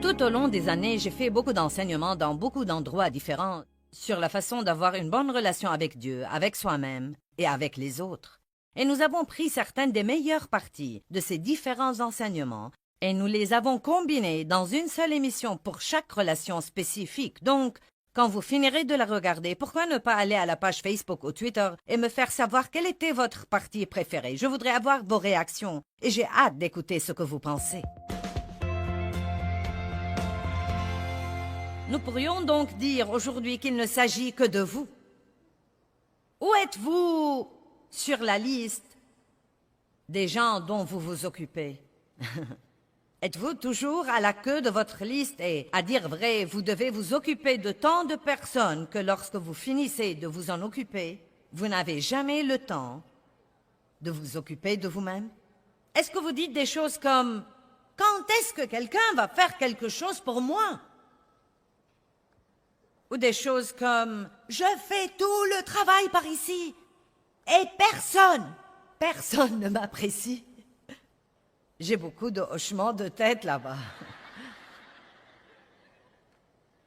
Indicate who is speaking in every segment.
Speaker 1: Tout au long des années, j'ai fait beaucoup d'enseignements dans beaucoup d'endroits différents sur la façon d'avoir une bonne relation avec Dieu, avec soi-même et avec les autres. Et nous avons pris certaines des meilleures parties de ces différents enseignements et nous les avons combinés dans une seule émission pour chaque relation spécifique. Donc, quand vous finirez de la regarder, pourquoi ne pas aller à la page Facebook ou Twitter et me faire savoir quelle était votre partie préférée? Je voudrais avoir vos réactions et j'ai hâte d'écouter ce que vous pensez. Nous pourrions donc dire aujourd'hui qu'il ne s'agit que de vous. Où êtes-vous sur la liste des gens dont vous vous occupez? Êtes-vous toujours à la queue de votre liste et, à dire vrai, vous devez vous occuper de tant de personnes que lorsque vous finissez de vous en occuper, vous n'avez jamais le temps de vous occuper de vous-même? Est-ce que vous dites des choses comme « Quand est-ce que quelqu'un va faire quelque chose pour moi ?» Ou des choses comme « Je fais tout le travail par ici et personne ne m'apprécie. » J'ai beaucoup de hochements de tête là-bas.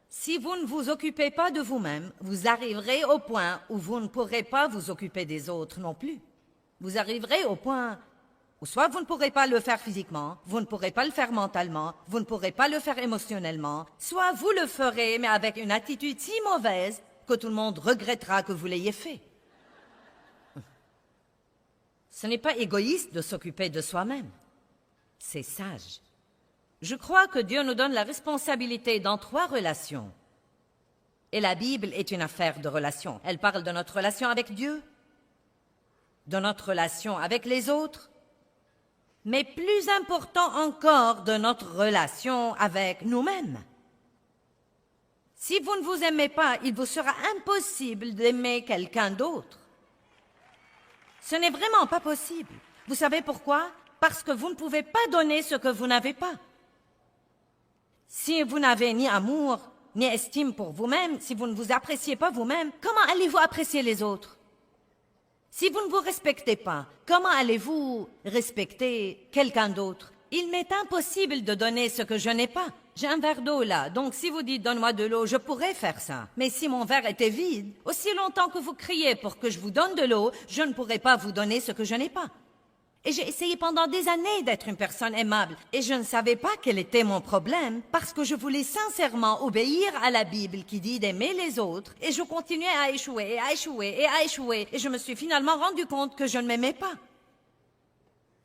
Speaker 1: Si vous ne vous occupez pas de vous-même, vous arriverez au point où vous ne pourrez pas vous occuper des autres non plus. Vous arriverez au point où soit vous ne pourrez pas le faire physiquement, vous ne pourrez pas le faire mentalement, vous ne pourrez pas le faire émotionnellement, soit vous le ferez, mais avec une attitude si mauvaise que tout le monde regrettera que vous l'ayez fait. Ce n'est pas égoïste de s'occuper de soi-même. C'est sage. Je crois que Dieu nous donne la responsabilité dans 3 relations. Et la Bible est une affaire de relations. Elle parle de notre relation avec Dieu, de notre relation avec les autres, mais plus important encore, de notre relation avec nous-mêmes. Si vous ne vous aimez pas, il vous sera impossible d'aimer quelqu'un d'autre. Ce n'est vraiment pas possible. Vous savez pourquoi? Parce que vous ne pouvez pas donner ce que vous n'avez pas. Si vous n'avez ni amour, ni estime pour vous-même, si vous ne vous appréciez pas vous-même, comment allez-vous apprécier les autres? Si vous ne vous respectez pas, comment allez-vous respecter quelqu'un d'autre? Il m'est impossible de donner ce que je n'ai pas. J'ai un verre d'eau là, donc si vous dites « donne-moi de l'eau », je pourrais faire ça. Mais si mon verre était vide, aussi longtemps que vous criez pour que je vous donne de l'eau, je ne pourrais pas vous donner ce que je n'ai pas. Et j'ai essayé pendant des années d'être une personne aimable, et je ne savais pas quel était mon problème, parce que je voulais sincèrement obéir à la Bible qui dit d'aimer les autres, et je continuais à échouer, et à échouer, et à échouer, et je me suis finalement rendu compte que je ne m'aimais pas.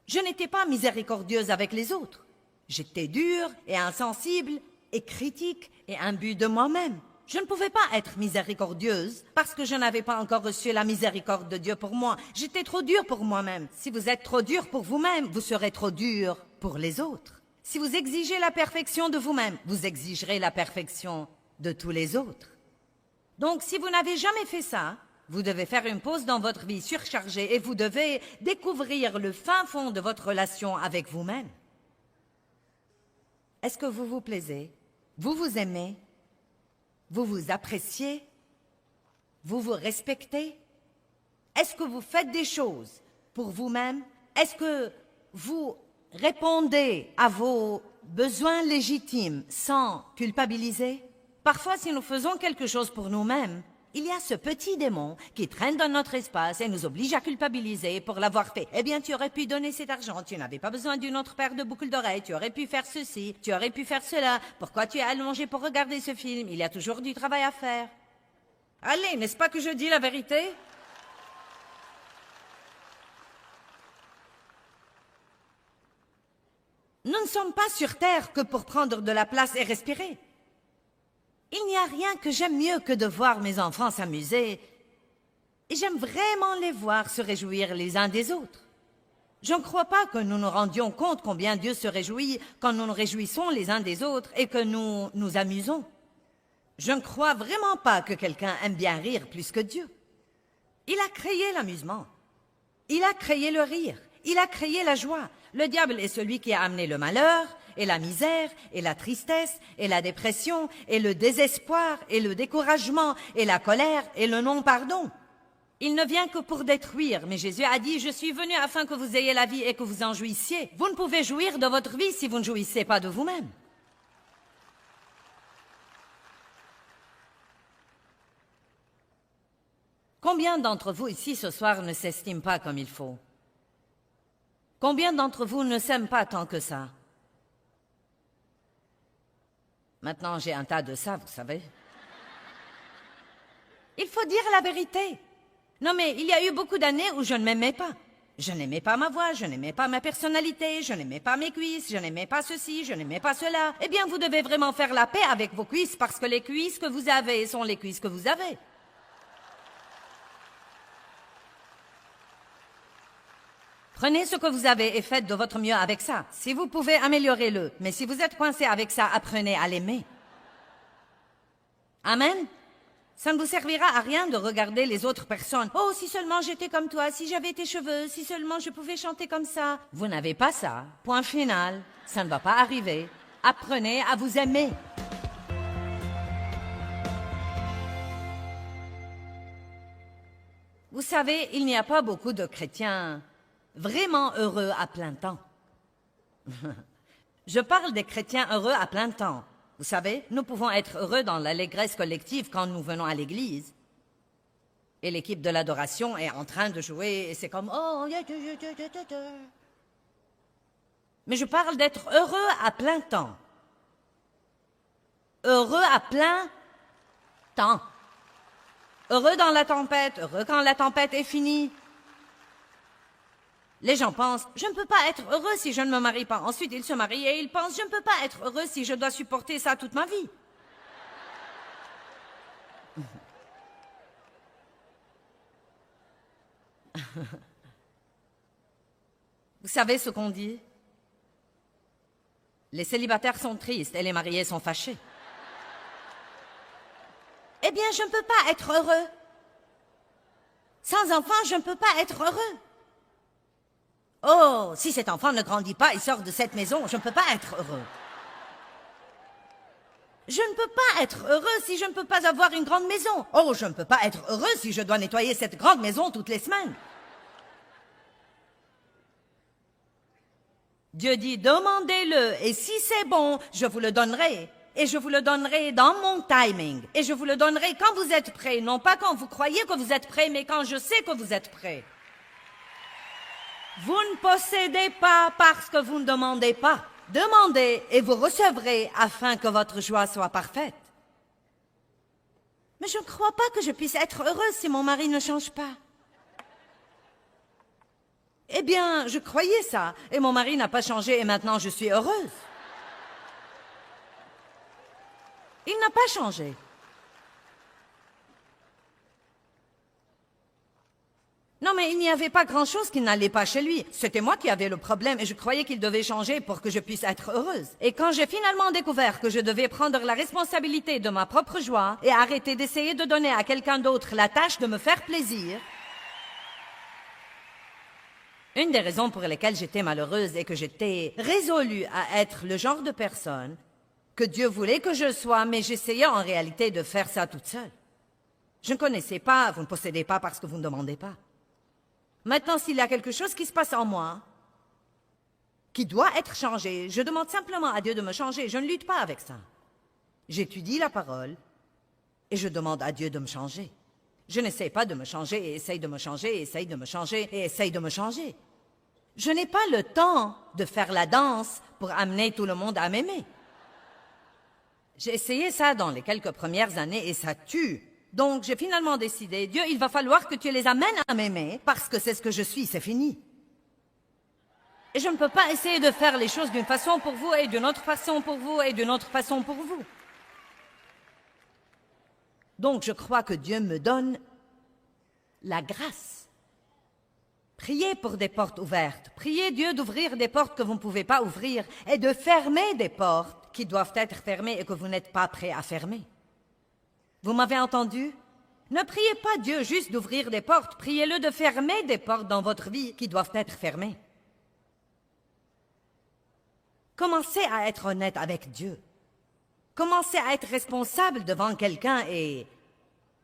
Speaker 1: Je n'étais pas miséricordieuse avec les autres. J'étais dure et insensible, et critique, et imbue de moi-même. Je ne pouvais pas être miséricordieuse parce que je n'avais pas encore reçu la miséricorde de Dieu pour moi. J'étais trop dure pour moi-même. Si vous êtes trop dur pour vous-même, vous serez trop dur pour les autres. Si vous exigez la perfection de vous-même, vous exigerez la perfection de tous les autres. Donc, si vous n'avez jamais fait ça, vous devez faire une pause dans votre vie surchargée et vous devez découvrir le fin fond de votre relation avec vous-même. Est-ce que vous vous plaisez? Vous vous aimez? Vous vous appréciez? Vous vous respectez? Est-ce que vous faites des choses pour vous-même? Est-ce que vous répondez à vos besoins légitimes sans culpabiliser? Parfois, si nous faisons quelque chose pour nous-mêmes, il y a ce petit démon qui traîne dans notre espace et nous oblige à culpabiliser pour l'avoir fait. Eh bien, tu aurais pu donner cet argent, tu n'avais pas besoin d'une autre paire de boucles d'oreilles, tu aurais pu faire ceci, tu aurais pu faire cela. Pourquoi tu es allongé pour regarder ce film? Il y a toujours du travail à faire. Allez, n'est-ce pas que je dis la vérité? Nous ne sommes pas sur Terre que pour prendre de la place et respirer. Il n'y a rien que j'aime mieux que de voir mes enfants s'amuser. Et j'aime vraiment les voir se réjouir les uns des autres. Je ne crois pas que nous nous rendions compte combien Dieu se réjouit quand nous nous réjouissons les uns des autres et que nous nous amusons. Je ne crois vraiment pas que quelqu'un aime bien rire plus que Dieu. Il a créé l'amusement. Il a créé le rire. Il a créé la joie. Le diable est celui qui a amené le malheur, et la misère, et la tristesse, et la dépression, et le désespoir, et le découragement, et la colère, et le non-pardon. Il ne vient que pour détruire, mais Jésus a dit « Je suis venu afin que vous ayez la vie et que vous en jouissiez ». Vous ne pouvez jouir de votre vie si vous ne jouissez pas de vous-même. Combien d'entre vous ici ce soir ne s'estiment pas comme il faut? Combien d'entre vous ne s'aiment pas tant que ça? Maintenant, j'ai un tas de ça, vous savez. Il faut dire la vérité. Non, mais il y a eu beaucoup d'années où je ne m'aimais pas. Je n'aimais pas ma voix, je n'aimais pas ma personnalité, je n'aimais pas mes cuisses, je n'aimais pas ceci, je n'aimais pas cela. Eh bien, vous devez vraiment faire la paix avec vos cuisses parce que les cuisses que vous avez sont les cuisses que vous avez. Prenez ce que vous avez et faites de votre mieux avec ça. Si vous pouvez, améliorez-le. Mais si vous êtes coincé avec ça, apprenez à l'aimer. Amen. Ça ne vous servira à rien de regarder les autres personnes. Oh, si seulement j'étais comme toi, si j'avais tes cheveux, si seulement je pouvais chanter comme ça. Vous n'avez pas ça. Point final. Ça ne va pas arriver. Apprenez à vous aimer. Vous savez, il n'y a pas beaucoup de chrétiens vraiment heureux à plein temps. Je parle des chrétiens heureux à plein temps. Vous savez, nous pouvons être heureux dans l'allégresse collective quand nous venons à l'église. Et l'équipe de l'adoration est en train de jouer et c'est comme... Oh, mais je parle d'être heureux à plein temps. Heureux à plein temps. Heureux dans la tempête, heureux quand la tempête est finie. Les gens pensent, je ne peux pas être heureux si je ne me marie pas. Ensuite, ils se marient et ils pensent, je ne peux pas être heureux si je dois supporter ça toute ma vie. Vous savez ce qu'on dit? Les célibataires sont tristes et les mariés sont fâchés. Eh bien, je ne peux pas être heureux. Sans enfant, je ne peux pas être heureux. Oh, si cet enfant ne grandit pas et sort de cette maison, je ne peux pas être heureux. Je ne peux pas être heureux si je ne peux pas avoir une grande maison. Oh, je ne peux pas être heureux si je dois nettoyer cette grande maison toutes les semaines. Dieu dit, demandez-le, et si c'est bon, je vous le donnerai. Et je vous le donnerai dans mon timing. Et je vous le donnerai quand vous êtes prêts. Non pas quand vous croyez que vous êtes prêts, mais quand je sais que vous êtes prêts. Vous ne possédez pas parce que vous ne demandez pas. Demandez et vous recevrez afin que votre joie soit parfaite. Mais je ne crois pas que je puisse être heureuse si mon mari ne change pas. Eh bien, je croyais ça, et mon mari n'a pas changé et maintenant je suis heureuse. Il n'a pas changé. Non, mais il n'y avait pas grand-chose qui n'allait pas chez lui. C'était moi qui avais le problème et je croyais qu'il devait changer pour que je puisse être heureuse. Et quand j'ai finalement découvert que je devais prendre la responsabilité de ma propre joie et arrêter d'essayer de donner à quelqu'un d'autre la tâche de me faire plaisir, une des raisons pour lesquelles j'étais malheureuse et que j'étais résolue à être le genre de personne que Dieu voulait que je sois, mais j'essayais en réalité de faire ça toute seule. Je ne connaissais pas, vous ne possédez pas parce que vous ne demandez pas. Maintenant, s'il y a quelque chose qui se passe en moi, qui doit être changé, je demande simplement à Dieu de me changer. Je ne lutte pas avec ça. J'étudie la parole et je demande à Dieu de me changer. Je n'essaie pas de me changer et essaye de me changer et essaye de me changer et essaye de me changer. Je n'ai pas le temps de faire la danse pour amener tout le monde à m'aimer. J'ai essayé ça dans les quelques premières années et ça tue. Donc, j'ai finalement décidé, Dieu, il va falloir que tu les amènes à m'aimer, parce que c'est ce que je suis, c'est fini. Et je ne peux pas essayer de faire les choses d'une façon pour vous, et d'une autre façon pour vous, et d'une autre façon pour vous. Donc, je crois que Dieu me donne la grâce. Priez pour des portes ouvertes. Priez Dieu d'ouvrir des portes que vous ne pouvez pas ouvrir, et de fermer des portes qui doivent être fermées et que vous n'êtes pas prêt à fermer. Vous m'avez entendu? Ne priez pas Dieu juste d'ouvrir des portes, priez-le de fermer des portes dans votre vie qui doivent être fermées. Commencez à être honnête avec Dieu. Commencez à être responsable devant quelqu'un et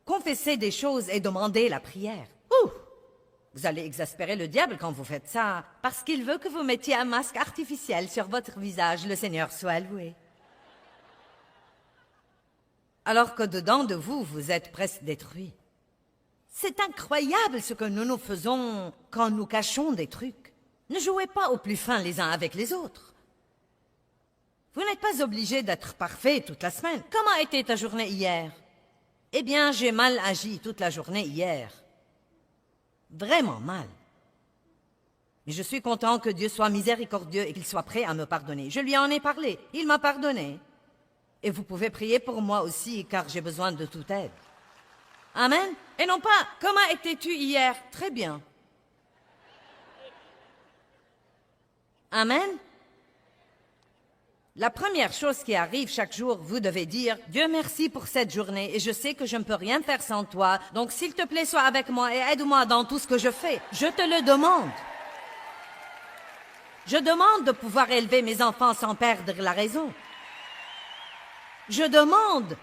Speaker 1: confessez des choses et demandez la prière. Ouh! Vous allez exaspérer le diable quand vous faites ça, parce qu'il veut que vous mettiez un masque artificiel sur votre visage, le Seigneur soit loué. Alors que dedans de vous, vous êtes presque détruit. C'est incroyable ce que nous faisons quand nous cachons des trucs. Ne jouez pas au plus fin les uns avec les autres. Vous n'êtes pas obligé d'être parfait toute la semaine. Comment était ta journée hier? Eh bien, j'ai mal agi toute la journée hier. Vraiment mal. Mais je suis content que Dieu soit miséricordieux et qu'il soit prêt à me pardonner. Je lui en ai parlé. Il m'a pardonné. Et vous pouvez prier pour moi aussi, car j'ai besoin de toute aide. Amen. Et non pas, comment étais-tu hier? Très bien. Amen. La première chose qui arrive chaque jour, vous devez dire « Dieu merci pour cette journée et je sais que je ne peux rien faire sans toi, donc s'il te plaît, sois avec moi et aide-moi dans tout ce que je fais. Je te le demande. » Je demande de pouvoir élever mes enfants sans perdre la raison. Je demande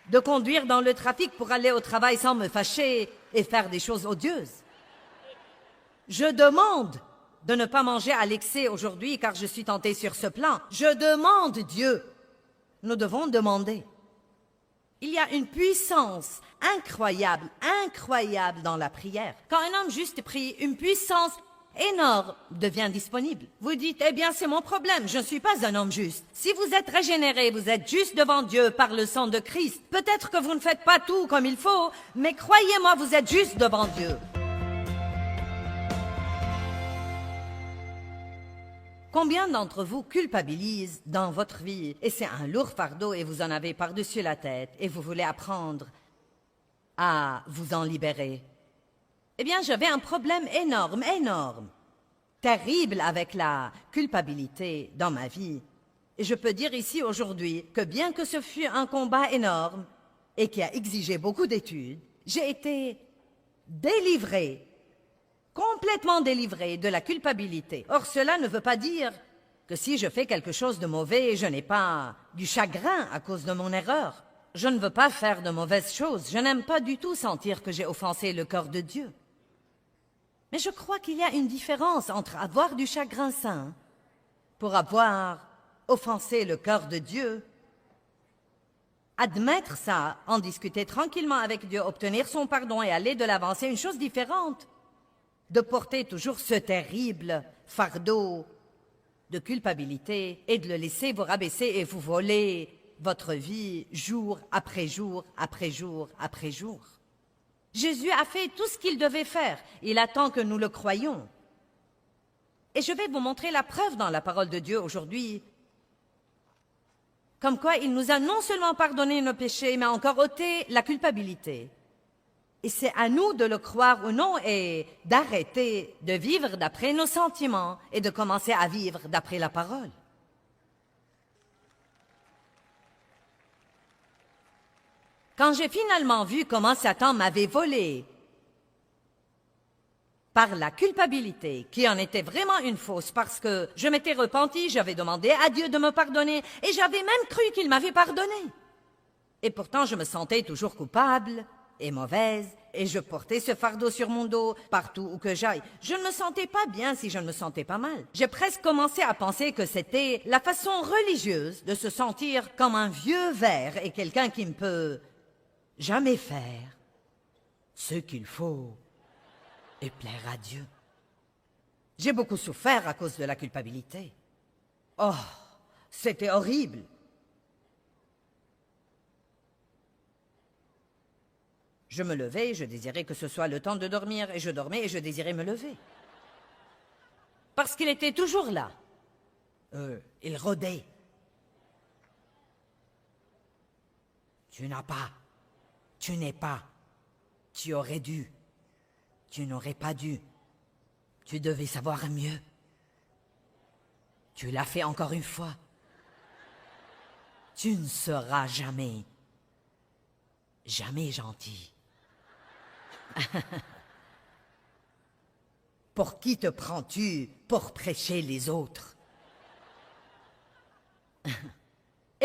Speaker 1: de conduire dans le trafic pour aller au travail sans me fâcher et faire des choses odieuses. Je demande de ne pas manger à l'excès aujourd'hui car je suis tentée sur ce plan. Je demande Dieu. Nous devons demander. Il y a une puissance incroyable, incroyable dans la prière. Quand un homme juste prie, une puissance énorme devient disponible. Vous dites, eh bien c'est mon problème, je ne suis pas un homme juste. Si vous êtes régénéré, vous êtes juste devant Dieu par le sang de Christ. Peut-être que vous ne faites pas tout comme il faut, mais croyez-moi, vous êtes juste devant Dieu. Combien d'entre vous culpabilisent dans votre vie et c'est un lourd fardeau et vous en avez par-dessus la tête et vous voulez apprendre à vous en libérer? Eh bien, j'avais un problème énorme, énorme, terrible avec la culpabilité dans ma vie. Et je peux dire ici aujourd'hui que bien que ce fût un combat énorme et qui a exigé beaucoup d'études, j'ai été délivrée, complètement délivrée de la culpabilité. Or, cela ne veut pas dire que si je fais quelque chose de mauvais, je n'ai pas du chagrin à cause de mon erreur. Je ne veux pas faire de mauvaises choses. Je n'aime pas du tout sentir que j'ai offensé le cœur de Dieu. Mais je crois qu'il y a une différence entre avoir du chagrin saint pour avoir offensé le cœur de Dieu, admettre ça, en discuter tranquillement avec Dieu, obtenir son pardon et aller de l'avant, c'est une chose différente de porter toujours ce terrible fardeau de culpabilité et de le laisser vous rabaisser et vous voler votre vie jour après jour après jour après jour. Jésus a fait tout ce qu'il devait faire. Il attend que nous le croyions. Et je vais vous montrer la preuve dans la parole de Dieu aujourd'hui. Comme quoi, il nous a non seulement pardonné nos péchés, mais encore ôté la culpabilité. Et c'est à nous de le croire ou non et d'arrêter de vivre d'après nos sentiments et de commencer à vivre d'après la parole. Quand j'ai finalement vu comment Satan m'avait volé par la culpabilité, qui en était vraiment une fausse, parce que je m'étais repentie, j'avais demandé à Dieu de me pardonner, et j'avais même cru qu'il m'avait pardonné. Et pourtant, je me sentais toujours coupable et mauvaise, et je portais ce fardeau sur mon dos partout où que j'aille. Je ne me sentais pas bien si je ne me sentais pas mal. J'ai presque commencé à penser que c'était la façon religieuse de se sentir comme un vieux ver et quelqu'un qui ne peut jamais faire ce qu'il faut et plaire à Dieu. J'ai beaucoup souffert à cause de la culpabilité. Oh, c'était horrible. Je me levais, je désirais que ce soit le temps de dormir, et je dormais et je désirais me lever. Parce qu'il était toujours là. Il rôdait. Tu n'as pas. Tu n'es pas. Tu aurais dû. Tu n'aurais pas dû. Tu devais savoir mieux. Tu l'as fait encore une fois. Tu ne seras jamais gentil. Pour qui te prends-tu pour prêcher les autres?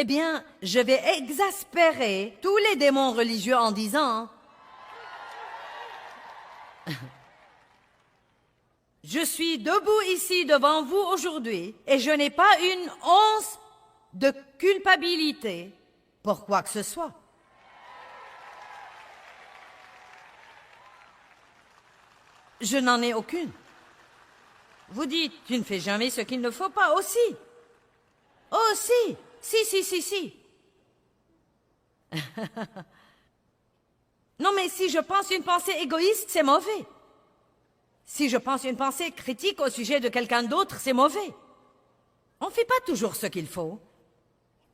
Speaker 1: Eh bien, je vais exaspérer tous les démons religieux en disant je suis debout ici devant vous aujourd'hui et je n'ai pas une once de culpabilité pour quoi que ce soit. Je n'en ai aucune. Vous dites, tu ne fais jamais ce qu'il ne faut pas, aussi. Aussi. Si. Non, mais si je pense une pensée égoïste, c'est mauvais. Si je pense une pensée critique au sujet de quelqu'un d'autre, c'est mauvais. On ne fait pas toujours ce qu'il faut.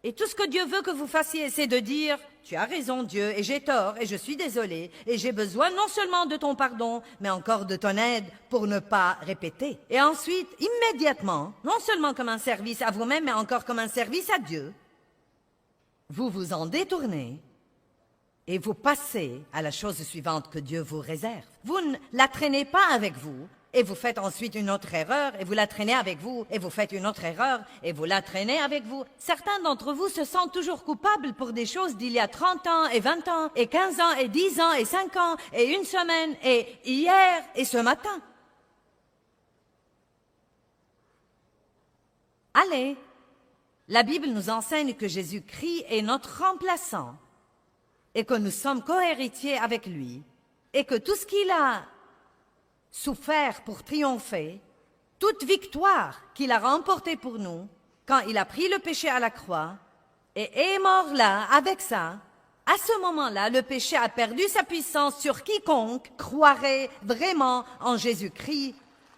Speaker 1: Et tout ce que Dieu veut que vous fassiez, c'est de dire « Tu as raison, Dieu, et j'ai tort, et je suis désolé, et j'ai besoin non seulement de ton pardon, mais encore de ton aide pour ne pas répéter. » Et ensuite, immédiatement, non seulement comme un service à vous-même, mais encore comme un service à Dieu, vous vous en détournez et vous passez à la chose suivante que Dieu vous réserve. Vous ne la traînez pas avec vous, et vous faites ensuite une autre erreur, et vous la traînez avec vous, et vous faites une autre erreur, et vous la traînez avec vous. Certains d'entre vous se sentent toujours coupables pour des choses d'il y a 30 ans, et 20 ans, et 15 ans, et 10 ans, et 5 ans, et une semaine, et hier, et ce matin. Allez, la Bible nous enseigne que Jésus-Christ est notre remplaçant, et que nous sommes cohéritiers avec lui, et que tout ce qu'il a souffert pour triompher, toute victoire qu'il a remportée pour nous, quand il a pris le péché à la croix, et est mort là, avec ça, à ce moment-là, le péché a perdu sa puissance sur quiconque croirait vraiment en Jésus-Christ,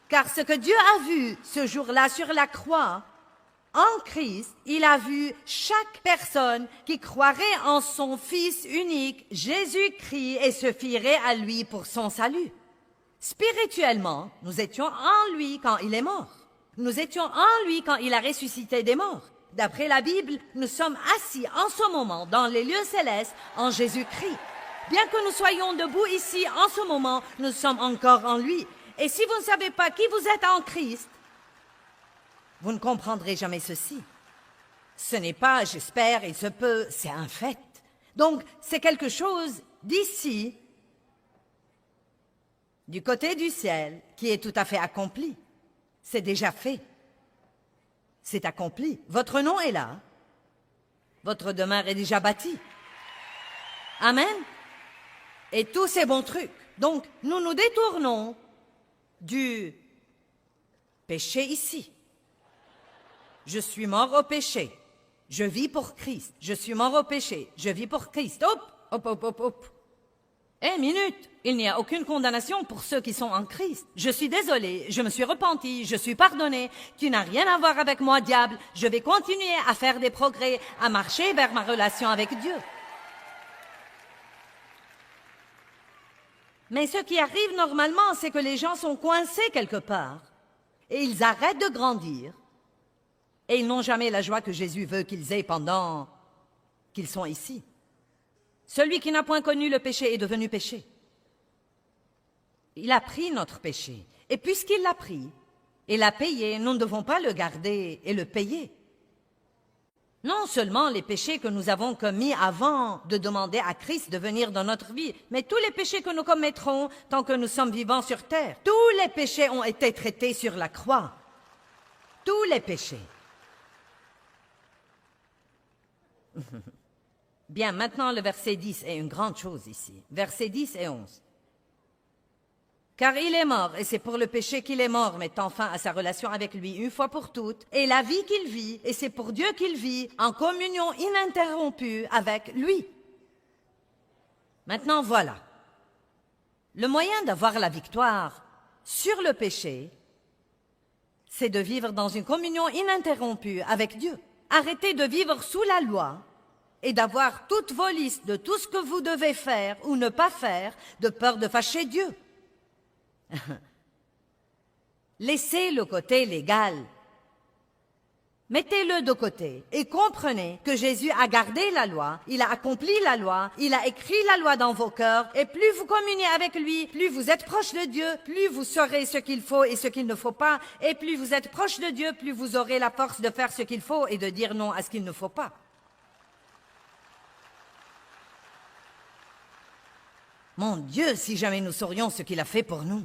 Speaker 1: car ce que Dieu a vu ce jour-là sur la croix, en Christ, il a vu chaque personne qui croirait en son Fils unique, Jésus-Christ, et se fierait à lui pour son salut. Spirituellement, nous étions en lui quand il est mort. Nous étions en lui quand il a ressuscité des morts. D'après la Bible, nous sommes assis en ce moment dans les lieux célestes en Jésus-Christ. Bien que nous soyons debout ici en ce moment, nous sommes encore en lui. Et si vous ne savez pas qui vous êtes en Christ, vous ne comprendrez jamais ceci. Ce n'est pas « j'espère, il se peut », c'est un fait. Donc, c'est quelque chose d'ici, du côté du ciel, qui est tout à fait accompli. C'est déjà fait. C'est accompli. Votre nom est là. Votre demeure est déjà bâtie. Amen. Et tous ces bons trucs. Donc, nous nous détournons du péché ici. Je suis mort au péché. Je vis pour Christ. Je suis mort au péché. Je vis pour Christ. Hop. Minute. Il n'y a aucune condamnation pour ceux qui sont en Christ. Je suis désolé. Je me suis repenti. Je suis pardonné. Tu n'as rien à voir avec moi, diable. Je vais continuer à faire des progrès, à marcher vers ma relation avec Dieu. Mais ce qui arrive normalement, c'est que les gens sont coincés quelque part. Et ils arrêtent de grandir. Et ils n'ont jamais la joie que Jésus veut qu'ils aient pendant qu'ils sont ici. Celui qui n'a point connu le péché est devenu péché. Il a pris notre péché. Et puisqu'il l'a pris et l'a payé, nous ne devons pas le garder et le payer. Non seulement les péchés que nous avons commis avant de demander à Christ de venir dans notre vie, mais tous les péchés que nous commettrons tant que nous sommes vivants sur terre. Tous les péchés ont été traités sur la croix. Tous les péchés. Bien, maintenant le verset 10 est une grande chose ici. Versets 10 et 11. Car il est mort, et c'est pour le péché qu'il est mort, mettant fin à sa relation avec lui une fois pour toutes, et la vie qu'il vit, et c'est pour Dieu qu'il vit, en communion ininterrompue avec lui. Maintenant voilà. Le moyen d'avoir la victoire sur le péché, c'est de vivre dans une communion ininterrompue avec Dieu. Arrêtez de vivre sous la loi et d'avoir toutes vos listes de tout ce que vous devez faire ou ne pas faire de peur de fâcher Dieu. Laissez le côté légal. Mettez-le de côté et comprenez que Jésus a gardé la loi, il a accompli la loi, il a écrit la loi dans vos cœurs, et plus vous communiez avec lui, plus vous êtes proche de Dieu, plus vous saurez ce qu'il faut et ce qu'il ne faut pas, et plus vous êtes proche de Dieu, plus vous aurez la force de faire ce qu'il faut et de dire non à ce qu'il ne faut pas. Mon Dieu, si jamais nous saurions ce qu'il a fait pour nous.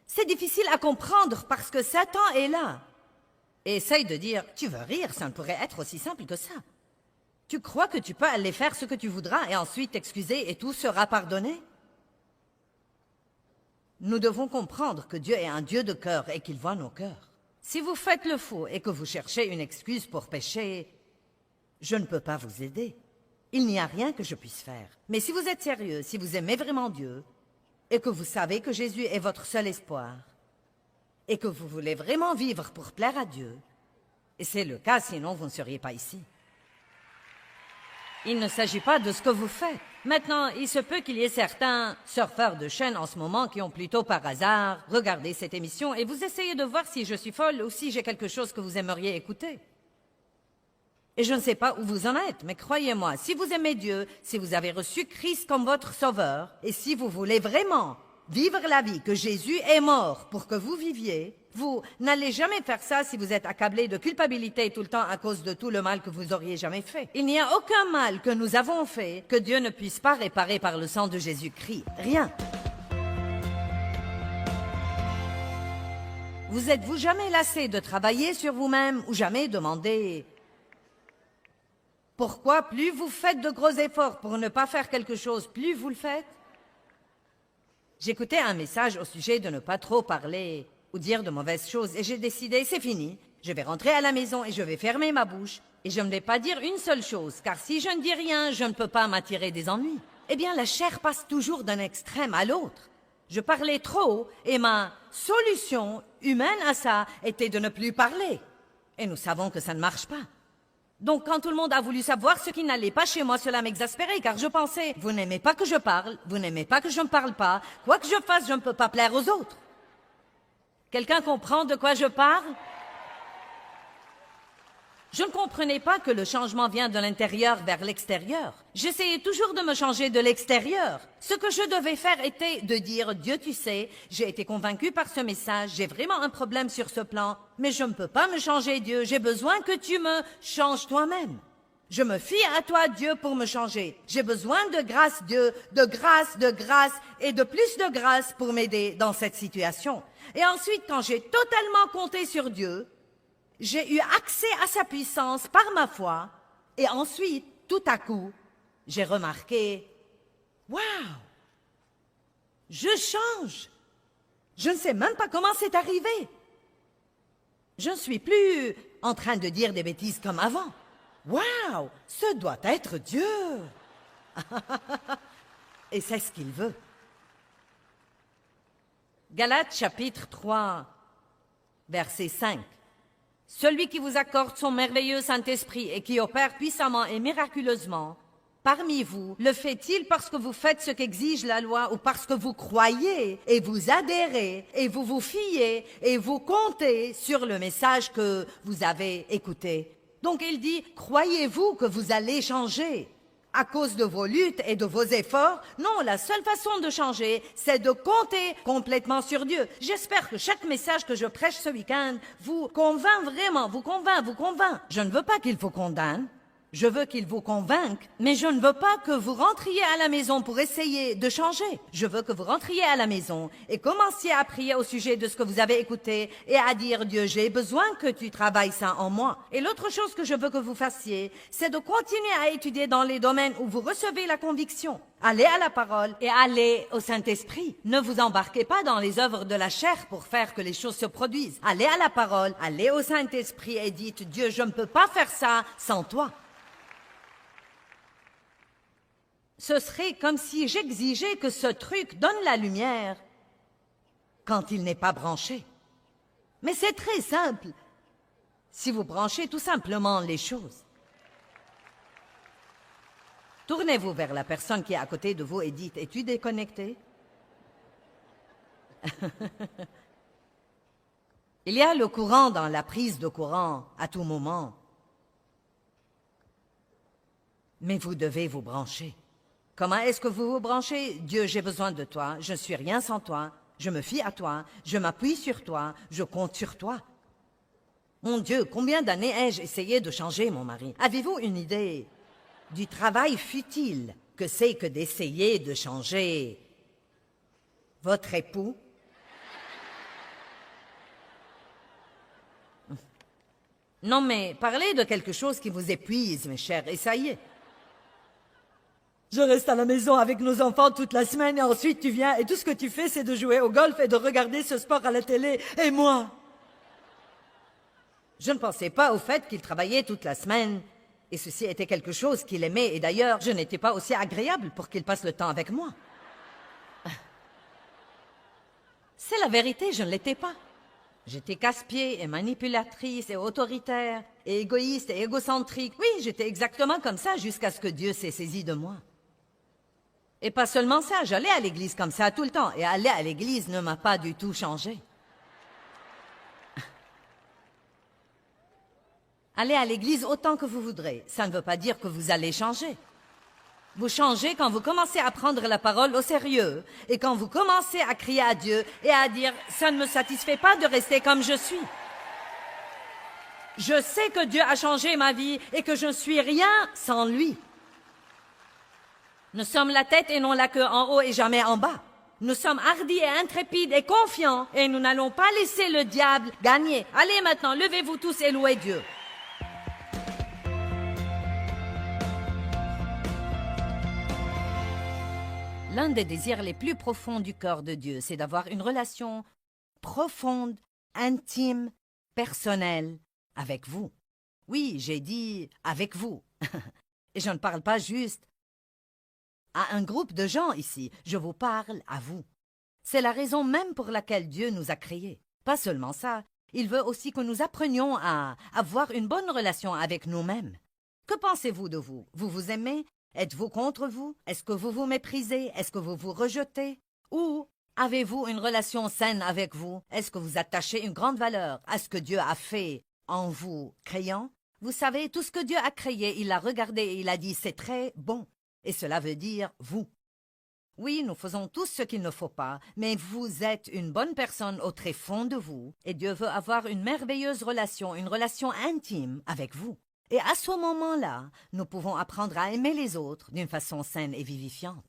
Speaker 1: C'est difficile à comprendre parce que Satan est là. Et essaye de dire, tu veux rire, ça ne pourrait être aussi simple que ça. Tu crois que tu peux aller faire ce que tu voudras et ensuite t'excuser et tout sera pardonné? Nous devons comprendre que Dieu est un Dieu de cœur et qu'il voit nos cœurs. Si vous faites le faux et que vous cherchez une excuse pour pécher, je ne peux pas vous aider. Il n'y a rien que je puisse faire. Mais si vous êtes sérieux, si vous aimez vraiment Dieu, et que vous savez que Jésus est votre seul espoir, et que vous voulez vraiment vivre pour plaire à Dieu, et c'est le cas, sinon vous ne seriez pas ici. Il ne s'agit pas de ce que vous faites. Maintenant, il se peut qu'il y ait certains surfeurs de chaîne en ce moment qui ont plutôt par hasard regardé cette émission et vous essayez de voir si je suis folle ou si j'ai quelque chose que vous aimeriez écouter. Et je ne sais pas où vous en êtes, mais croyez-moi, si vous aimez Dieu, si vous avez reçu Christ comme votre sauveur, et si vous voulez vraiment vivre la vie que Jésus est mort pour que vous viviez, vous n'allez jamais faire ça si vous êtes accablé de culpabilité tout le temps à cause de tout le mal que vous auriez jamais fait. Il n'y a aucun mal que nous avons fait que Dieu ne puisse pas réparer par le sang de Jésus-Christ. Rien. Vous êtes-vous jamais lassé de travailler sur vous-même ou jamais demandé pourquoi plus vous faites de gros efforts pour ne pas faire quelque chose, plus vous le faites? J'écoutais un message au sujet de ne pas trop parler ou dire de mauvaises choses et j'ai décidé, c'est fini, je vais rentrer à la maison et je vais fermer ma bouche et je ne vais pas dire une seule chose, car si je ne dis rien, je ne peux pas m'attirer des ennuis. Eh bien, la chair passe toujours d'un extrême à l'autre. Je parlais trop et ma solution humaine à ça était de ne plus parler. Et nous savons que ça ne marche pas. Donc, quand tout le monde a voulu savoir ce qui n'allait pas chez moi, cela m'exaspérait, car je pensais, vous n'aimez pas que je parle, vous n'aimez pas que je ne parle pas, quoi que je fasse, je ne peux pas plaire aux autres. Quelqu'un comprend de quoi je parle? Je ne comprenais pas que le changement vient de l'intérieur vers l'extérieur. J'essayais toujours de me changer de l'extérieur. Ce que je devais faire était de dire, Dieu, tu sais, j'ai été convaincu par ce message, j'ai vraiment un problème sur ce plan, mais je ne peux pas me changer, Dieu, j'ai besoin que tu me changes toi-même. Je me fie à toi, Dieu, pour me changer. J'ai besoin de grâce, Dieu, de grâce et de plus de grâce pour m'aider dans cette situation. Et ensuite, quand j'ai totalement compté sur Dieu, j'ai eu accès à sa puissance par ma foi, et ensuite, tout à coup, j'ai remarqué, waouh, je change. Je ne sais même pas comment c'est arrivé. Je ne suis plus en train de dire des bêtises comme avant. Waouh, ce doit être Dieu. Et c'est ce qu'il veut. Galates chapitre 3, verset 5. Celui qui vous accorde son merveilleux Saint-Esprit et qui opère puissamment et miraculeusement parmi vous, le fait-il parce que vous faites ce qu'exige la loi ou parce que vous croyez et vous adhérez et vous vous fiez et vous comptez sur le message que vous avez écouté? Donc il dit, croyez-vous que vous allez changer à cause de vos luttes et de vos efforts? Non, la seule façon de changer, c'est de compter complètement sur Dieu. J'espère que chaque message que je prêche ce week-end vous convainc vraiment, vous convainc. Je ne veux pas qu'il vous condamne. Je veux qu'il vous convainque, mais je ne veux pas que vous rentriez à la maison pour essayer de changer. Je veux que vous rentriez à la maison et commenciez à prier au sujet de ce que vous avez écouté et à dire, Dieu, j'ai besoin que tu travailles ça en moi. Et l'autre chose que je veux que vous fassiez, c'est de continuer à étudier dans les domaines où vous recevez la conviction. Allez à la parole et allez au Saint-Esprit. Ne vous embarquez pas dans les œuvres de la chair pour faire que les choses se produisent. Allez à la parole, allez au Saint-Esprit et dites, Dieu, je ne peux pas faire ça sans toi. Ce serait comme si j'exigeais que ce truc donne la lumière quand il n'est pas branché. Mais c'est très simple si vous branchez tout simplement les choses. Tournez-vous vers la personne qui est à côté de vous et dites, es-tu déconnecté? Il y a le courant dans la prise de courant à tout moment. Mais vous devez vous brancher. Comment est-ce que vous vous branchez? Dieu, j'ai besoin de toi, je ne suis rien sans toi, je me fie à toi, je m'appuie sur toi, je compte sur toi. Mon Dieu, combien d'années ai-je essayé de changer mon mari? Avez-vous une idée du travail futile que c'est que d'essayer de changer votre époux? Non, mais parlez de quelque chose qui vous épuise, mes chers, et ça y est. Je reste à la maison avec nos enfants toute la semaine et ensuite tu viens et tout ce que tu fais, c'est de jouer au golf et de regarder ce sport à la télé. Et moi? Je ne pensais pas au fait qu'il travaillait toute la semaine. Et ceci était quelque chose qu'il aimait. Et d'ailleurs, je n'étais pas aussi agréable pour qu'il passe le temps avec moi. C'est la vérité, je ne l'étais pas. J'étais casse-pied et manipulatrice et autoritaire et égoïste et égocentrique. Oui, j'étais exactement comme ça jusqu'à ce que Dieu s'est saisi de moi. Et pas seulement ça, j'allais à l'église comme ça tout le temps. Et aller à l'église ne m'a pas du tout changé. Allez à l'église autant que vous voudrez. Ça ne veut pas dire que vous allez changer. Vous changez quand vous commencez à prendre la parole au sérieux et quand vous commencez à crier à Dieu et à dire « ça ne me satisfait pas de rester comme je suis ». Je sais que Dieu a changé ma vie et que je ne suis rien sans lui. Nous sommes la tête et non la queue, en haut et jamais en bas. Nous sommes hardis et intrépides et confiants et nous n'allons pas laisser le diable gagner. Allez maintenant, levez-vous tous et louez Dieu. L'un des désirs les plus profonds du cœur de Dieu, c'est d'avoir une relation profonde, intime, personnelle avec vous. Oui, j'ai dit avec vous. Et je ne parle pas juste à un groupe de gens ici, je vous parle à vous. C'est la raison même pour laquelle Dieu nous a créés. Pas seulement ça, il veut aussi que nous apprenions à avoir une bonne relation avec nous-mêmes. Que pensez-vous de vous? Vous vous aimez? Êtes-vous contre vous? Est-ce que vous vous méprisez? Est-ce que vous vous rejetez? Ou avez-vous une relation saine avec vous? Est-ce que vous attachez une grande valeur à ce que Dieu a fait en vous créant? Vous savez, tout ce que Dieu a créé, il l'a regardé et il a dit « c'est très bon ». Et cela veut dire « vous ». Oui, nous faisons tous ce qu'il ne faut pas, mais vous êtes une bonne personne au très fond de vous et Dieu veut avoir une merveilleuse relation, une relation intime avec vous. Et à ce moment-là, nous pouvons apprendre à aimer les autres d'une façon saine et vivifiante.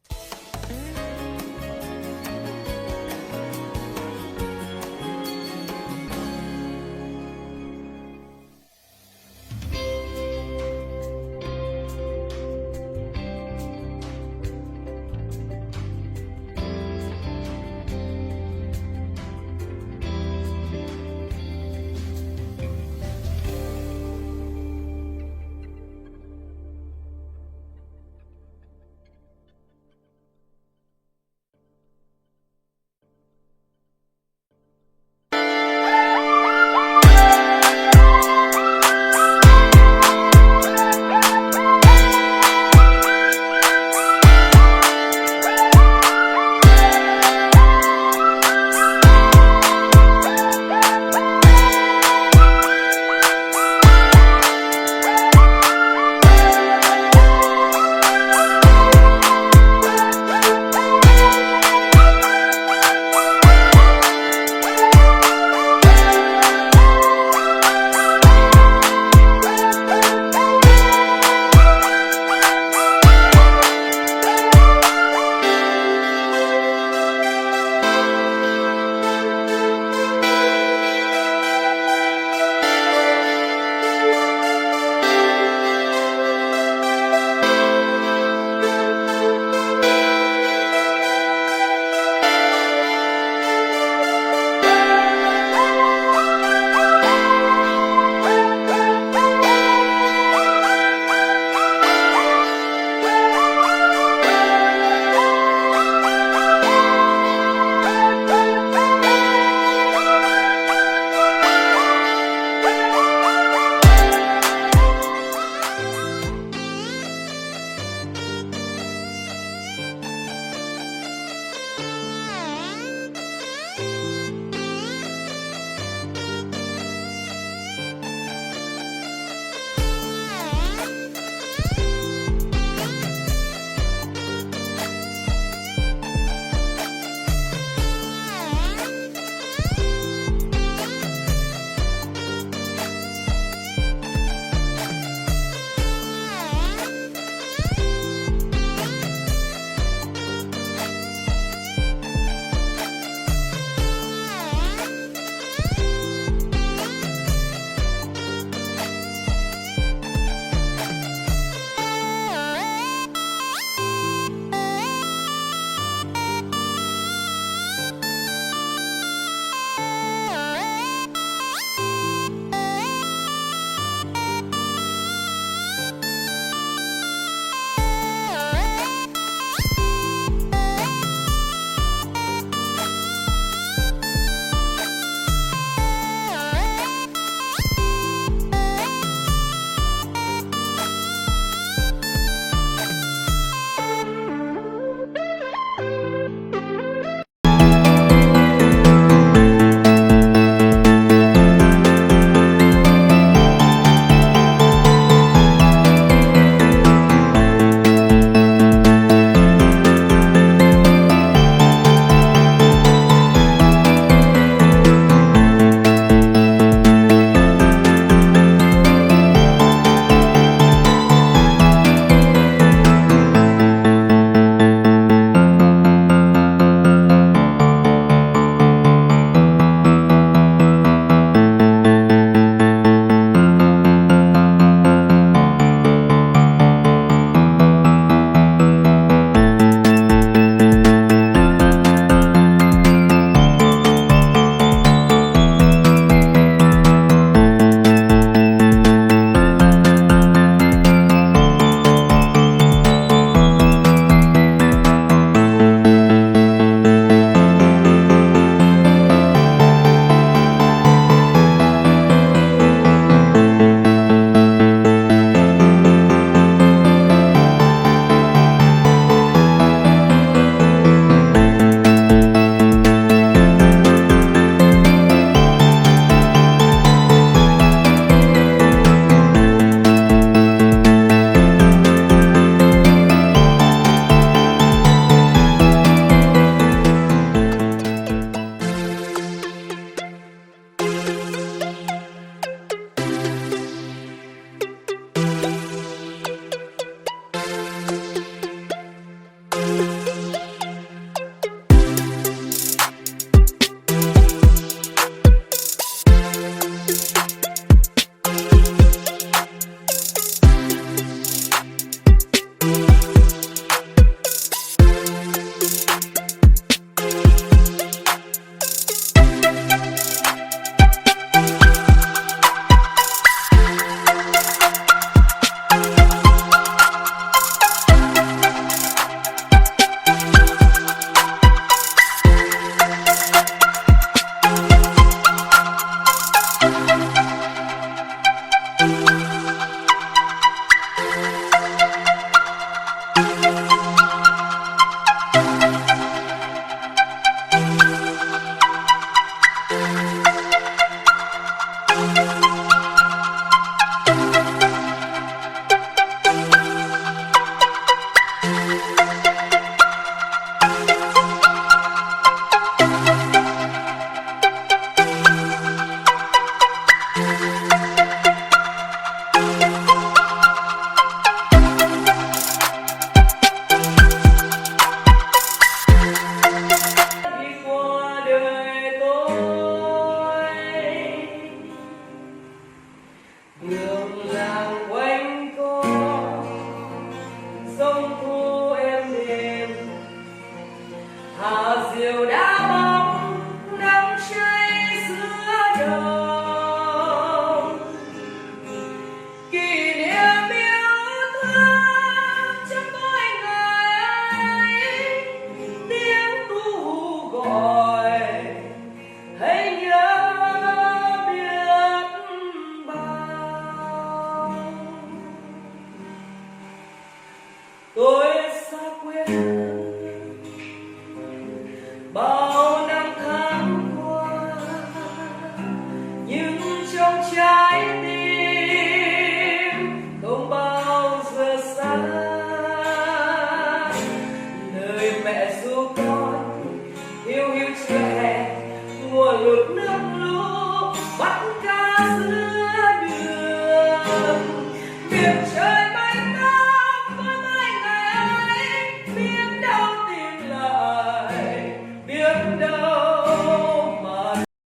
Speaker 2: toda esa cuestión.